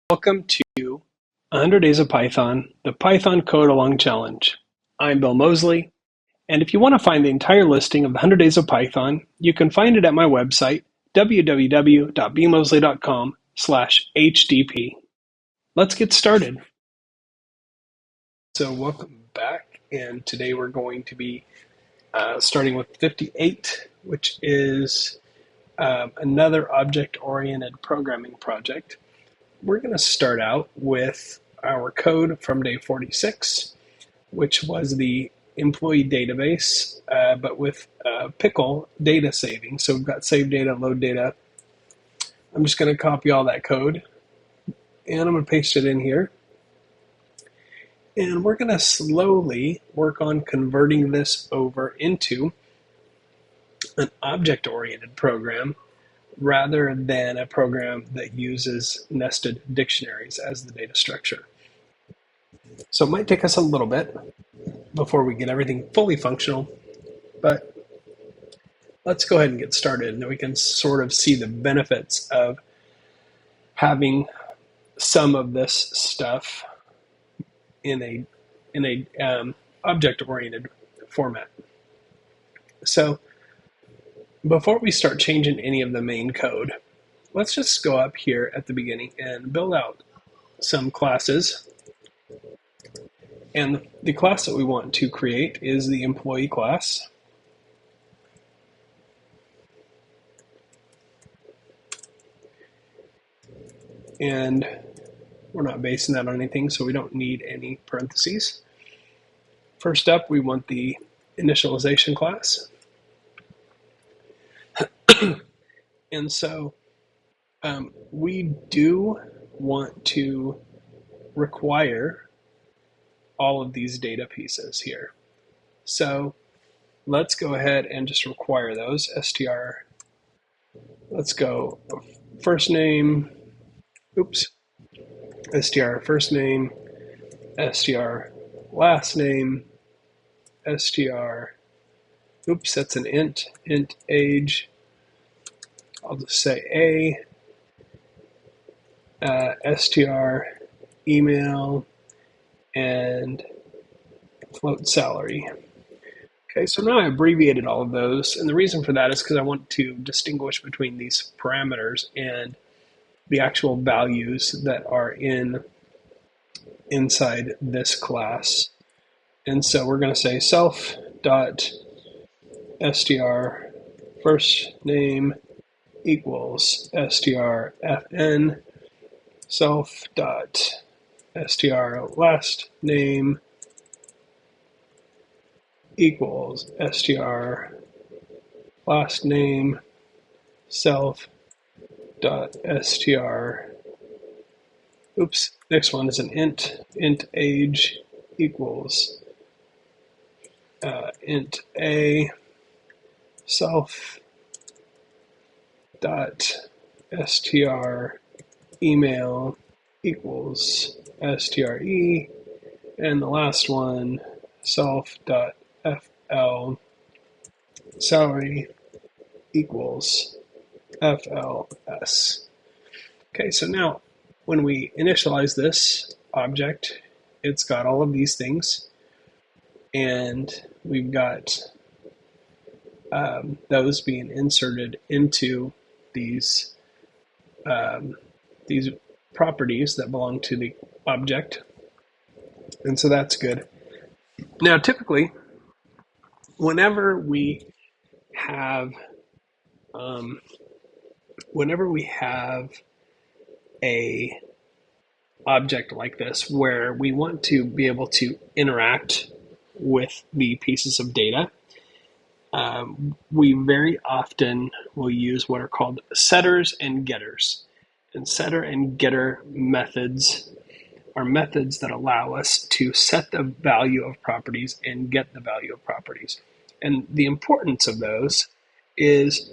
Welcome to 100 Days of Python, the Python Code Along Challenge. I'm Bill Mosley, and if you want to find the entire listing of the 100 Days of Python, you can find it at my website, www.bmosley.com/hdp. Let's get started. So welcome back, and today we're going to be starting with 58, which is another object-oriented programming project. We're going to start out with our code from day 46, which was the employee database, but with pickle data saving. So we've got save data, load data. I'm just going to copy all that code, and I'm going to paste it in here. And we're going to slowly work on converting this over into an object-oriented program rather than a program that uses nested dictionaries as the data structure. So it might take us a little bit before we get everything fully functional, but let's go ahead and get started, and then we can sort of see the benefits of having some of this stuff in a object-oriented format. So before we start changing any of the main code, let's just go up here at the beginning and build out some classes. And the class that we want to create is the employee class. And we're not basing that on anything, so we don't need any parentheses. First up, we want the initialization class. And so we do want to require all of these data pieces here. So let's go ahead and just require those. str, let's go first name, str first name, str last name, str, that's an int age. I'll just say str email, and float salary. Okay, so now I abbreviated all of those, and the reason for that is because I want to distinguish between these parameters and the actual values that are inside this class. And so we're going to say self.str first name equals strfn, self.str last name equals str last name, self.str, next one is an int age equals int a, self.str email equals STRE, and the last one, self.fl salary equals FLS. Okay, so now when we initialize this object, it's got all of these things, and we've got those being inserted into these properties that belong to the object, and so that's good. Now, typically, whenever we have a object like this where we want to be able to interact with the pieces of data, we very often will use what are called setters and getters. And setter and getter methods are methods that allow us to set the value of properties and get the value of properties. And the importance of those is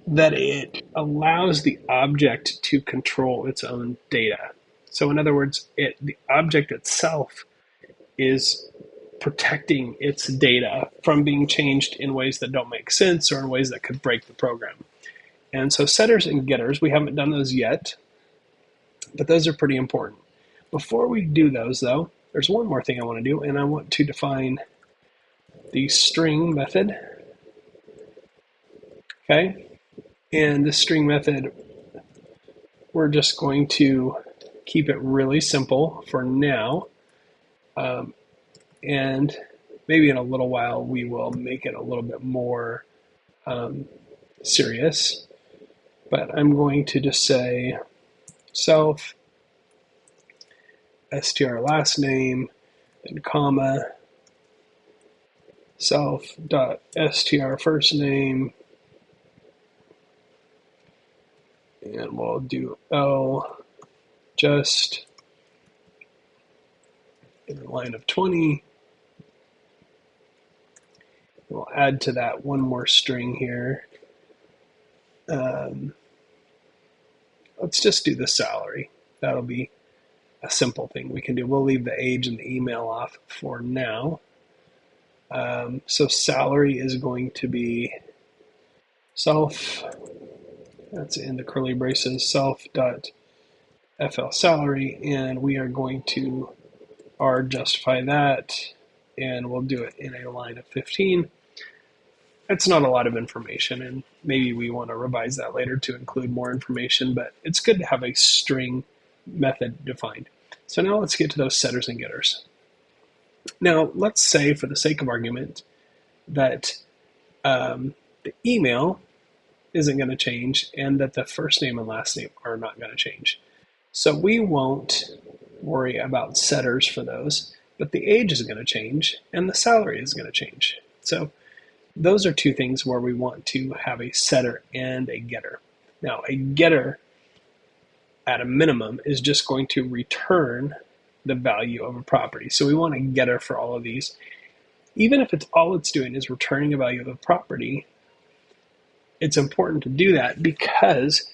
that it allows the object to control its own data. So in other words, the object itself is protecting its data from being changed in ways that don't make sense or in ways that could break the program. And so setters and getters, we haven't done those yet, But those are pretty important. Before we do those, though, there's one more thing I want to do, and I want to define the string method. Okay, and the string method, we're just going to keep it really simple for now, and maybe in a little while we will make it a little bit more serious. But I'm going to just say self str last name and comma self dot str first name, and we'll do L just in a line of 20. We'll add to that one more string here. Let's just do the salary. That'll be a simple thing we can do. We'll leave the age and the email off for now. So salary is going to be self, that's in the curly braces, self dot FL salary, and we are going to R justify that, and we'll do it in a line of 15. It's not a lot of information, and maybe we want to revise that later to include more information, but it's good to have a string method defined. So now let's get to those setters and getters. Now, let's say, for the sake of argument, that the email isn't going to change and that the first name and last name are not going to change. So we won't worry about setters for those, but the age is going to change and the salary is going to change. So those are two things where we want to have a setter and a getter. Now, a getter, at a minimum, is just going to return the value of a property. So we want a getter for all of these. Even if all it's doing is returning a value of a property, it's important to do that because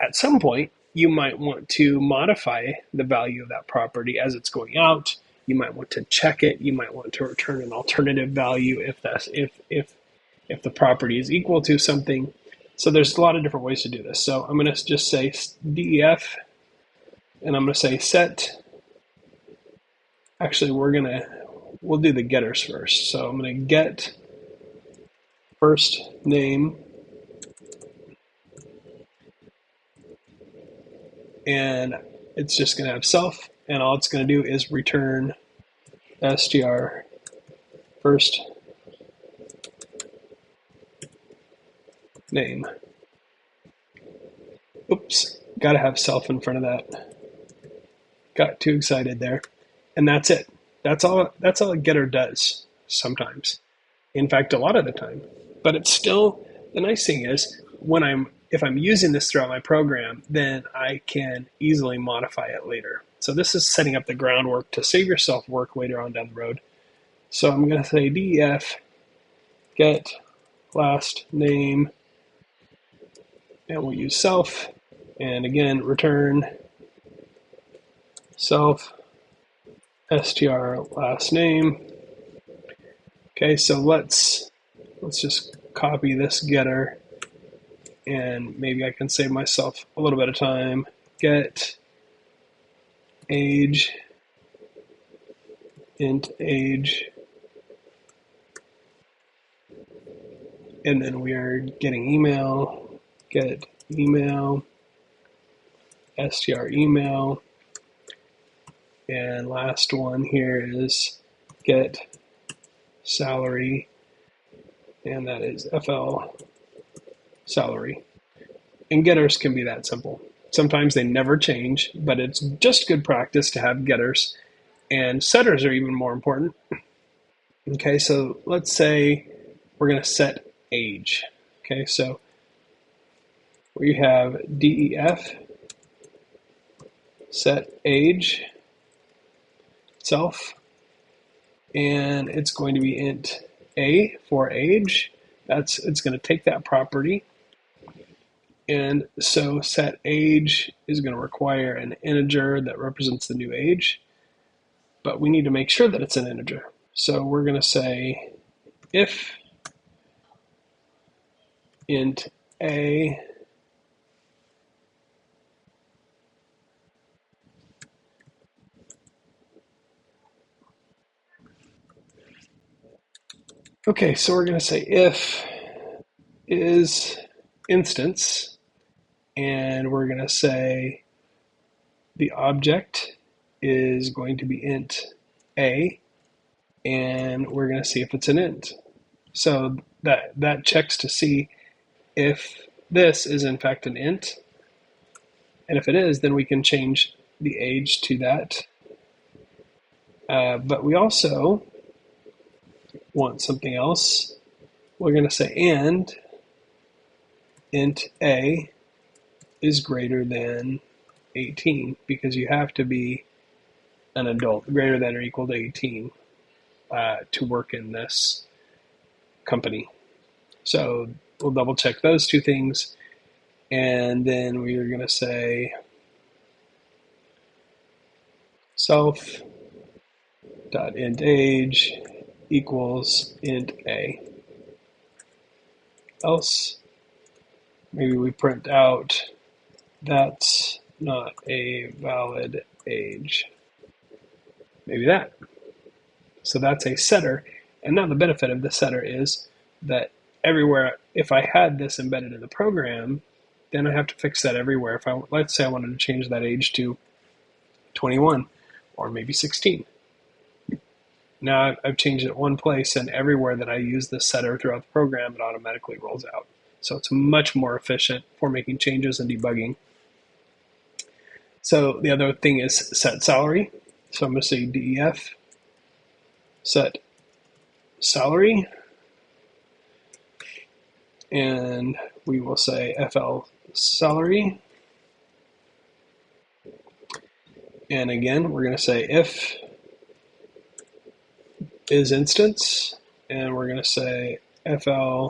at some point you might want to modify the value of that property as it's going out. You might want to check it. You might want to return an alternative value if the property is equal to something. So there's a lot of different ways to do this. So I'm going to just say def, and I'm going to say set. Actually, we'll do the getters first. So I'm going to get first name, and it's just going to have self, and all it's going to do is return str first name. Oops, got to have self in front of that. Got too excited there. And that's it. That's all a getter does sometimes. In fact, a lot of the time. But it's still, the nice thing is, if I'm using this throughout my program, then I can easily modify it later. So this is setting up the groundwork to save yourself work later on down the road. So I'm going to say def get last name, and we'll use self, and again return self str last name. Okay, so let's just copy this getter, and maybe I can save myself a little bit of time. Get age, int age, and then we are getting email, get email, str email, and last one here is get salary, and that is FL salary. And getters can be that simple. Sometimes they never change, but it's just good practice to have getters. And setters are even more important. Okay, so let's say we're going to set age. Okay, so we have def set age itself, and it's going to be int a for age. It's going to take that property, and so set age is going to require an integer that represents the new age, but we need to make sure that it's an integer. So we're going to say if int a Okay, so we're going to say if is instance, and we're going to say the object is going to be int a, and we're going to see if it's an int. So that checks to see if this is in fact an int, and if it is, then we can change the age to that. But we also want something else. We're going to say and int a is greater than 18, because you have to be an adult, greater than or equal to 18, to work in this company. So we'll double check those two things, and then we are going to say self dot int age equals int a. Else, maybe we print out that's not a valid age. Maybe that. So that's a setter. And now the benefit of the setter is that everywhere, if I had this embedded in the program, then I have to fix that everywhere. If let's say I wanted to change that age to 21 or maybe 16. Now I've changed it one place, and everywhere that I use this setter throughout the program, it automatically rolls out. So it's much more efficient for making changes and debugging. So the other thing is set salary. So I'm going to say def set salary, and we will say fl salary. And again, we're going to say if is instance, and we're going to say fl.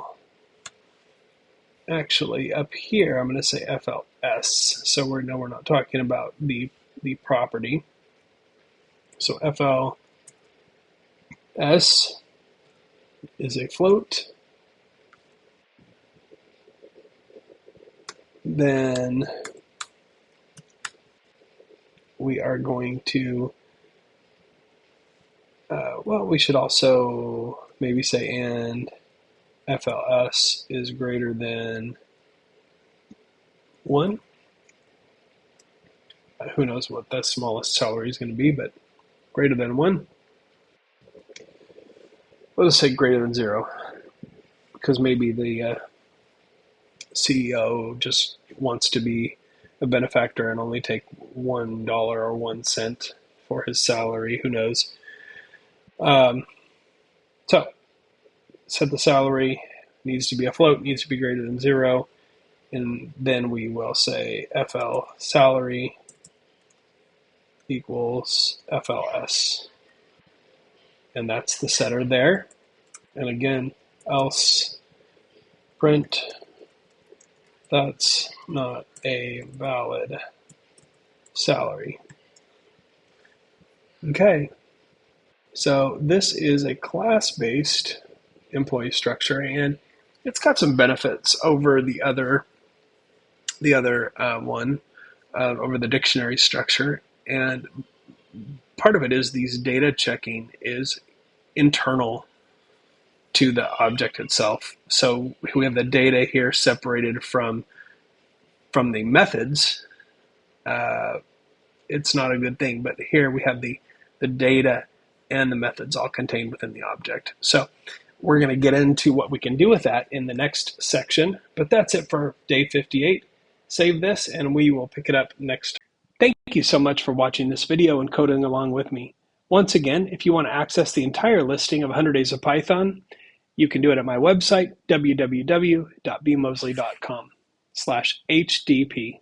Actually, up here, I'm going to say fls. So we're not talking about the property. So fls is a float. Then we are going to, we should also maybe say and fls is greater than 1. Who knows what the smallest salary is going to be, but greater than 1. We'll just say greater than 0, because maybe the CEO just wants to be a benefactor and only take $1 or 1 cent for his salary. Who knows? So set the salary, needs to be a float, needs to be greater than 0, and then we will say fl salary equals fls, and that's the setter there. And again, else print that's not a valid salary. Okay, so this is a class-based employee structure, and it's got some benefits over the other one, over the dictionary structure. And part of it is these data checking is internal to the object itself. So we have the data here separated from the methods. It's not a good thing, but here we have the data and the methods all contained within the object. So we're going to get into what we can do with that in the next section, but that's it for day 58. Save this and we will pick it up next. Thank you so much for watching this video and coding along with me. Once again, if you want to access the entire listing of 100 Days of Python, you can do it at my website, www.bmosley.com/HDP.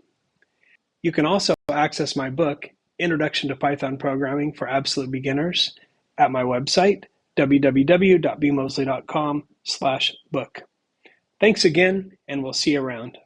You can also access my book, Introduction to Python Programming for Absolute Beginners, at my website, www.bmosley.com/book. Thanks again, and we'll see you around.